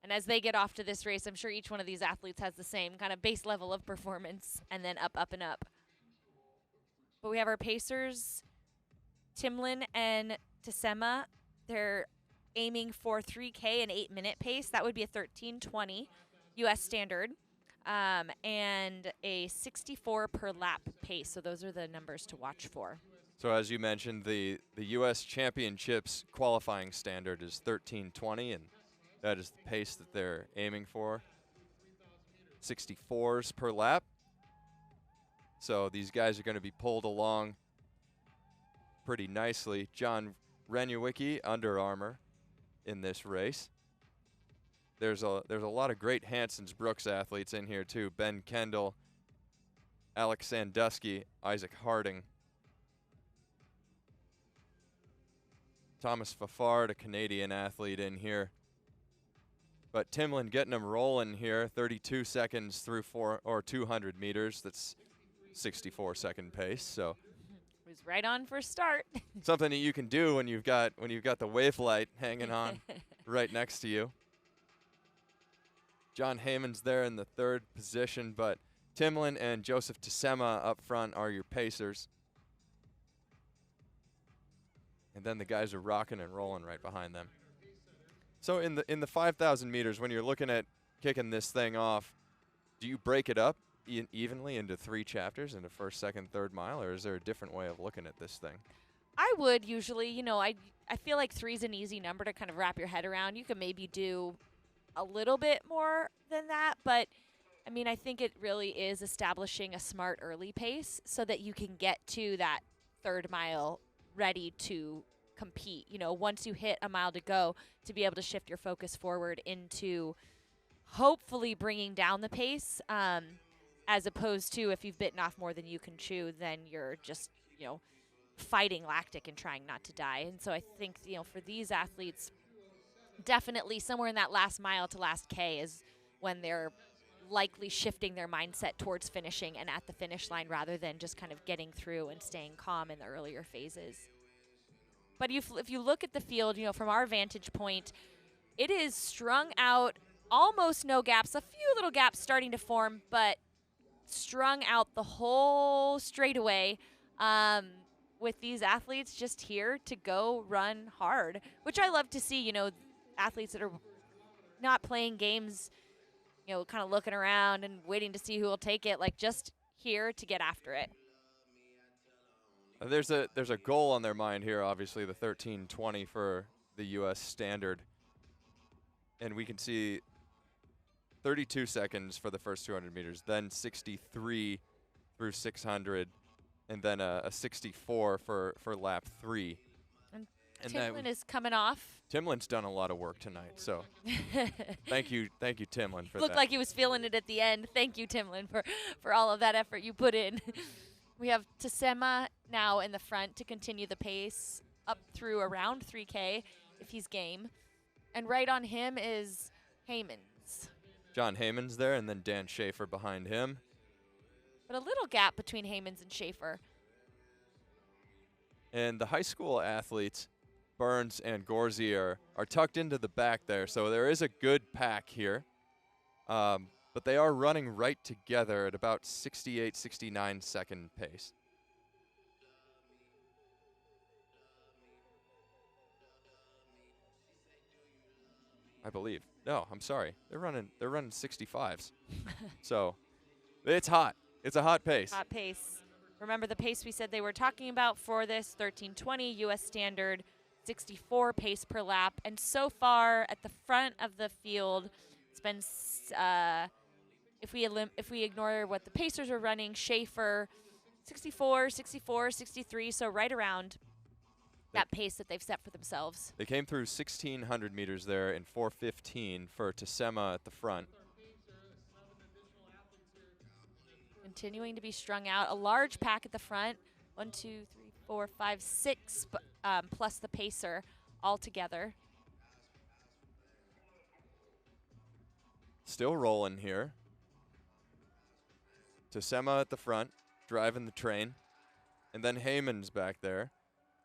And as they get off to this race, I'm sure each one of these athletes has the same kind of base level of performance and then up, up, and up. But we have our pacers, Timlin and Tsema. They're aiming for 3K and 8-minute pace. That would be a 13:20 U.S. standard and a 64 per lap pace. So those are the numbers to watch for. So as you mentioned, the U.S. Championships qualifying standard is 13:20, and that is the pace that they're aiming for. 64s per lap. So these guys are going to be pulled along pretty nicely. John Reniewicki, Under Armour, in this race. There's a lot of great Hansons Brooks athletes in here too. Ben Kendall, Alex Sandusky, Isaac Harding. Thomas Fafard, a Canadian athlete in here. But Timlin getting them rolling here, 32 seconds through 200 meters. That's 64-second pace. So It was right on for start. something that you can do when you've got the wave light hanging on right next to you. John Heymans there in the third position, but Timlin and Joseph Tsema up front are your pacers. And then the guys are rocking and rolling right behind them. So in the 5,000 meters, when you're looking at kicking this thing off, do you break it up evenly into 3 chapters, into first, second, third mile, or is there a different way of looking at this thing? I would usually, I feel like 3 is an easy number to kind of wrap your head around. You can maybe do a little bit more than that, but I mean, I think it really is establishing a smart early pace so that you can get to that third mile ready to compete. Once you hit a mile to go, to be able to shift your focus forward into hopefully bringing down the pace, as opposed to if you've bitten off more than you can chew, then you're just, fighting lactic and trying not to die. And so I think, for these athletes, definitely somewhere in that last mile to last K is when they're likely shifting their mindset towards finishing and at the finish line rather than just kind of getting through and staying calm in the earlier phases. But if you look at the field, from our vantage point, it is strung out, almost no gaps, a few little gaps starting to form, but strung out the whole straightaway with these athletes just here to go run hard, which I love to see, athletes that are not playing games, kind of looking around and waiting to see who will take it, like just here to get after it. There's a goal on their mind here, obviously, the 13:20 for the U.S. standard. And we can see 32 seconds for the first 200 meters, then 63 through 600, and then a 64 for lap 3. And Timlin is coming off. Timlin's done a lot of work tonight, so thank you, Timlin, for that. Looked like he was feeling it at the end. Thank you, Timlin, for all of that effort you put in. We have Tsema now in the front to continue the pace up through around 3K if he's game. And right on him is Heymans. John Heymans there, and then Dan Schaefer behind him. But a little gap between Heymans and Schaefer. And the high school athletes, Burns and Gorsey, are tucked into the back there, so there is a good pack here. But they are running right together at about 68, 69 second pace. I believe. No, I'm sorry. They're running 65s. So it's hot. It's a hot pace. Hot pace. Remember the pace we said they were talking about for this 13:20 U.S. standard, 64 pace per lap. And so far at the front of the field, it's been if we ignore what the pacers are running, Schaefer 64, 64, 63, so right around that pace that they've set for themselves. They came through 1,600 meters there in 4:15 for Tsema at the front. Continuing to be strung out. A large pack at the front. 1, 2, 3, 4, 5, 6, plus the pacer all together. Still rolling here. Tsema at the front, driving the train. And then Heymans back there.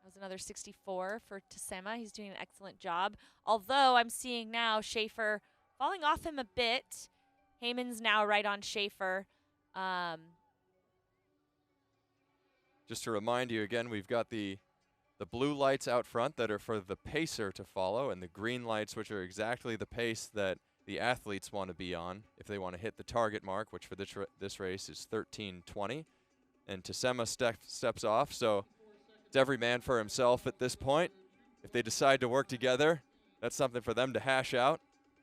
That was another 64 for Tsema. He's doing an excellent job. Although I'm seeing now Schaefer falling off him a bit. Heymans now right on Schaefer. Just to remind you again, we've got the blue lights out front that are for the pacer to follow, and the green lights, which are exactly the pace that the athletes want to be on if they want to hit the target mark, which for this race is 13:20. And Tasema steps off, so it's every man for himself at this point. If they decide to work together, that's something for them to hash out.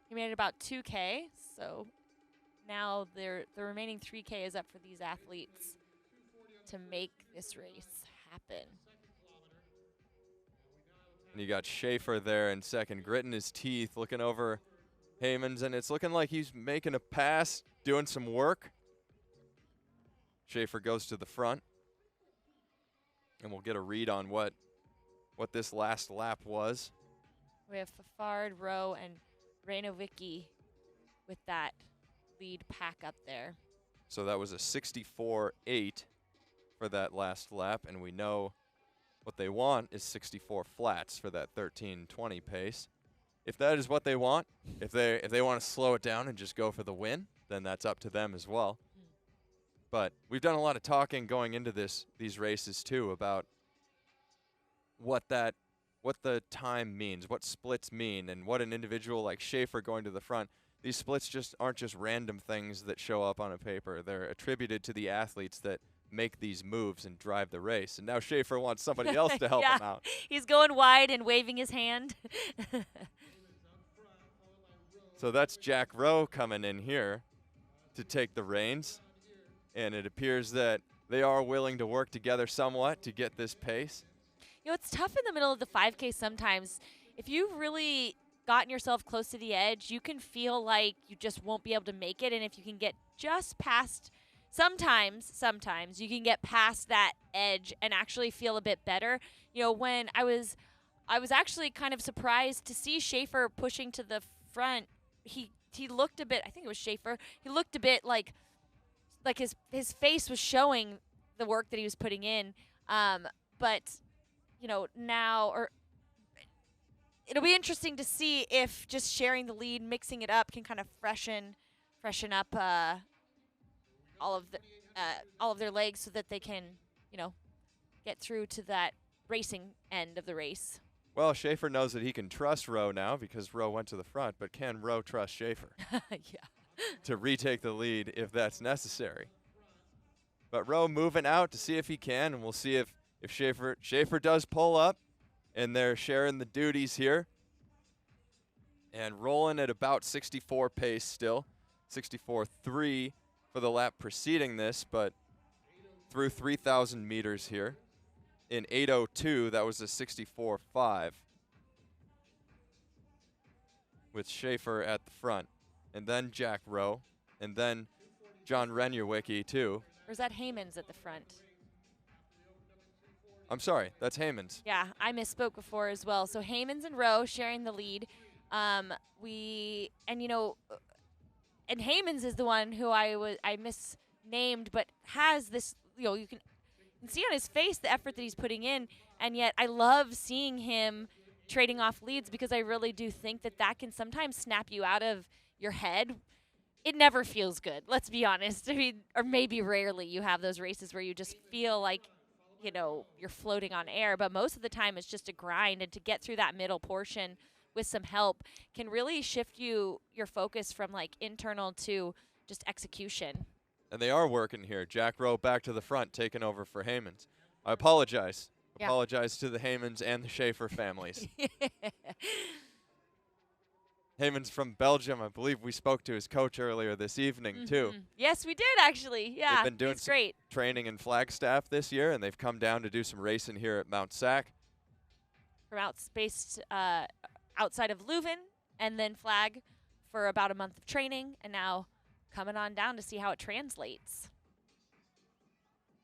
He made it about 2K, so now the remaining 3K is up for these athletes to make this race happen. And you got Schaefer there in second, gritting his teeth, looking over Heymans, and it's looking like he's making a pass, doing some work. Schaefer goes to the front, and we'll get a read on what this last lap was. We have Fafard, Rowe, and Reniewicki with that lead pack up there. So that was a 64.8 for that last lap, and we know what they want is 64 flats for that 13:20 pace. If that is what they want, if they want to slow it down and just go for the win, then that's up to them as well. But we've done a lot of talking going into these races too about what the time means, what splits mean, and what an individual like Schaefer going to the front. These splits just aren't just random things that show up on a paper. They're attributed to the athletes that make these moves and drive the race. And now Schaefer wants somebody else to help him out. He's going wide and waving his hand. So that's Jack Rowe coming in here to take the reins. And it appears that they are willing to work together somewhat to get this pace. You know, it's tough in the middle of the 5K sometimes. If you've really gotten yourself close to the edge, you can feel like you just won't be able to make it. And if you can get just past, sometimes you can get past that edge and actually feel a bit better. You know, when I was actually kind of surprised to see Schaefer pushing to the front. He looked a bit, I think it was Schaefer, he looked a bit like his face was showing the work that he was putting in. But, you know, now, or it'll be interesting to see if just sharing the lead, mixing it up, can kind of freshen up all of their legs so that they can, you know, get through to that racing end of the race. Well, Schaefer knows that he can trust Rowe now because Rowe went to the front, but can Rowe trust Schaefer? Yeah. To retake the lead if that's necessary. But Rowe moving out to see if he can, and we'll see if Schaefer does pull up, and they're sharing the duties here. And rolling at about 64 pace still, 64.3 for the lap preceding this, but through 3,000 meters here. In 8:02, that was a 64.5 with Schaefer at the front, and then Jack Rowe, and then John Reniewicki too. Or is that Heymans at the front? I'm sorry, that's Heymans. Yeah, I misspoke before as well. So Heymans and Rowe sharing the lead. And Heymans is the one who I misnamed, but has this, you know, you can see on his face the effort that he's putting in, and yet I love seeing him trading off leads because I really do think that can sometimes snap you out of your head. It never feels good, let's be honest. I mean, or maybe rarely you have those races where you just feel like, you know, you're floating on air, but most of the time it's just a grind, and to get through that middle portion with some help can really shift your focus from like internal to just execution. And they are working here. Jack Rowe back to the front, taking over for Heymans. I apologize. Yeah. Apologize to the Heymans and the Schaefer families. Heymans from Belgium. I believe we spoke to his coach earlier this evening, too. Yes, we did, actually. Yeah, they've been doing some great training in Flagstaff this year, and they've come down to do some racing here at Mount Sac. From outside of Leuven, and then Flag for about a month of training, and now coming on down to see how it translates.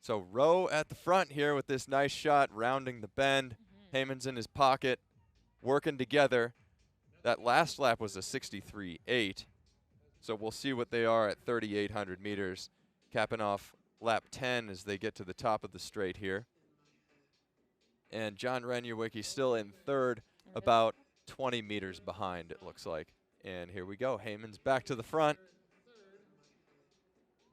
So Rowe at the front here with this nice shot, rounding the bend. Heymans in his pocket, working together. That last lap was a 63.8. So we'll see what they are at 3,800 meters, capping off lap 10 as they get to the top of the straight here. And John Reniewicki still in third, about 20 meters behind, it looks like. And here we go. Heymans back to the front.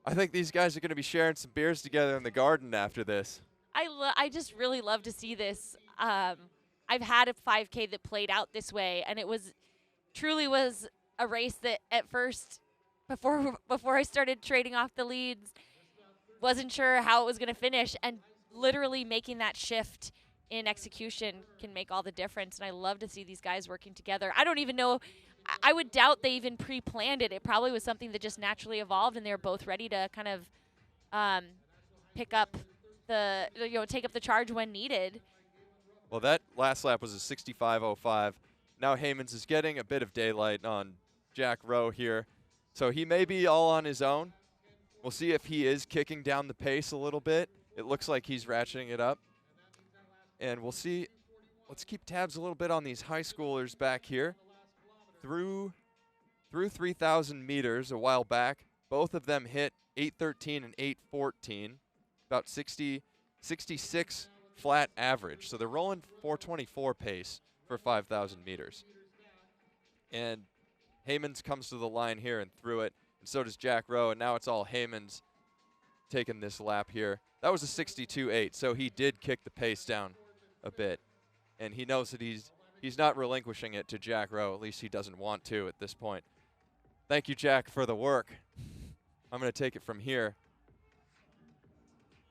I think these guys are going to be sharing some beers together in the garden after this. I just really love to see this. I've had a 5K that played out this way, and it truly was a race that at first, before I started trading off the leads, wasn't sure how it was going to finish, and literally making that shift in execution can make all the difference. And I love to see these guys working together. I don't even know. I would doubt they even pre-planned it. It probably was something that just naturally evolved, and they were both ready to kind of take up the charge when needed. Well, that last lap was a 65.05. Now Heymans is getting a bit of daylight on Jack Rowe here, so he may be all on his own. We'll see if he is kicking down the pace a little bit. It looks like he's ratcheting it up, and we'll see. Let's keep tabs a little bit on these high schoolers back here. Through 3,000 meters a while back, both of them hit 8:13 and 8:14, about 66 flat average. So they're rolling 4:24 pace for 5,000 meters. And Heymans comes to the line here and threw it, and so does Jack Rowe, and now it's all Heymans taking this lap here. That was a 62.8, so he did kick the pace down a bit, and he knows that he's not relinquishing it to Jack Rowe. At least he doesn't want to at this point. Thank you, Jack, for the work. I'm going to take it from here.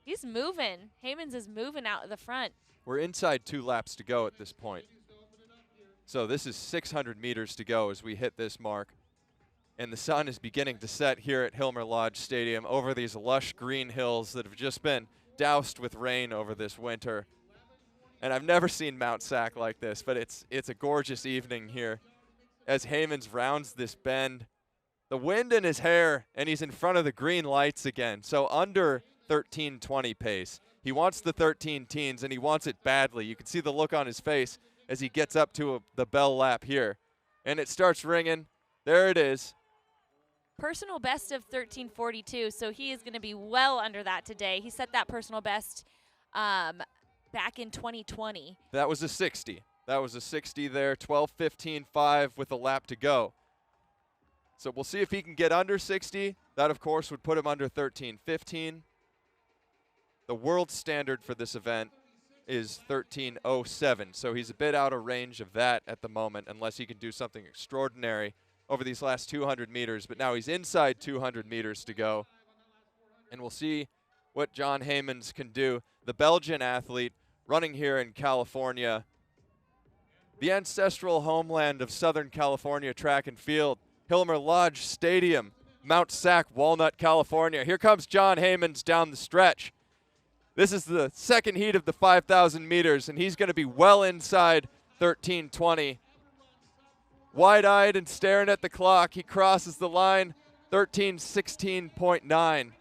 He's moving. Heymans is moving out of the front. We're inside 2 laps to go at this point. So this is 600 meters to go as we hit this mark. And the sun is beginning to set here at Hilmer Lodge Stadium over these lush green hills that have just been doused with rain over this winter. And I've never seen Mount Sac like this, but it's a gorgeous evening here as Heymans rounds this bend. The wind in his hair, and he's in front of the green lights again. So under 13:20 pace. He wants the 13 teens, and he wants it badly. You can see the look on his face as he gets up to the bell lap here. And it starts ringing. There it is. Personal best of 13:42, so he is going to be well under that today. He set that personal best back in 2020. That was a 60. That was a 60 there, 12:15.5 with a lap to go. So we'll see if he can get under 60. That, of course, would put him under 13:15. The world standard for this event is 13:07, so he's a bit out of range of that at the moment unless he can do something extraordinary over these last 200 meters. But now he's inside 200 meters to go, and we'll see what John Heymans can do. The Belgian athlete running here in California, the ancestral homeland of Southern California track and field, Hilmer Lodge Stadium, Mount Sac, Walnut, California. Here comes John Heymans down the stretch. This is the second heat of the 5,000 meters, and he's going to be well inside 13:20. Wide-eyed and staring at the clock, he crosses the line, 13:16.9.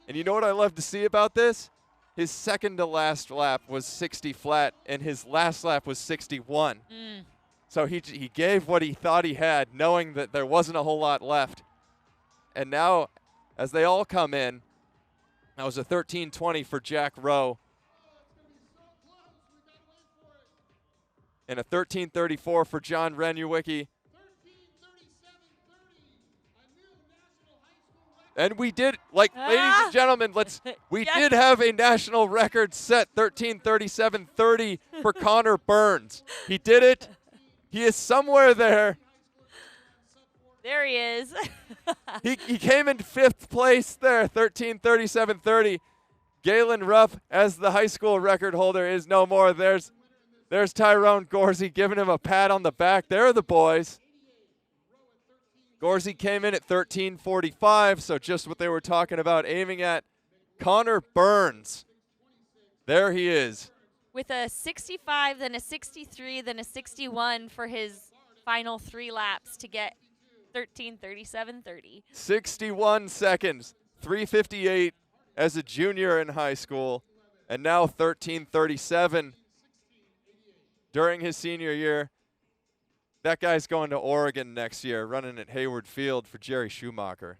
And you know what I love to see about this? His second to last lap was 60 flat, and his last lap was 61. So he gave what he thought he had, knowing that there wasn't a whole lot left. And now, as they all come in, that was a 13:20 for Jack Rowe. And a 13:34 for John Reniewicki. And we did, ladies and gentlemen, we did have a national record set, 13:37.30 for Connor Burns. He did it. He is somewhere there. There he is. he came in 5th place there, 13:37.30. Galen Rupp, as the high school record holder, is no more. There's Tyrone Gorsey giving him a pat on the back. There are the boys. Gorsey came in at 13:45, so just what they were talking about, aiming at Connor Burns. There he is. With a 65, then a 63, then a 61 for his final 3 laps to get 13:37.30. 61 seconds, 3:58 as a junior in high school, and now 13:37 during his senior year. That guy's going to Oregon next year, running at Hayward Field for Jerry Schumacher.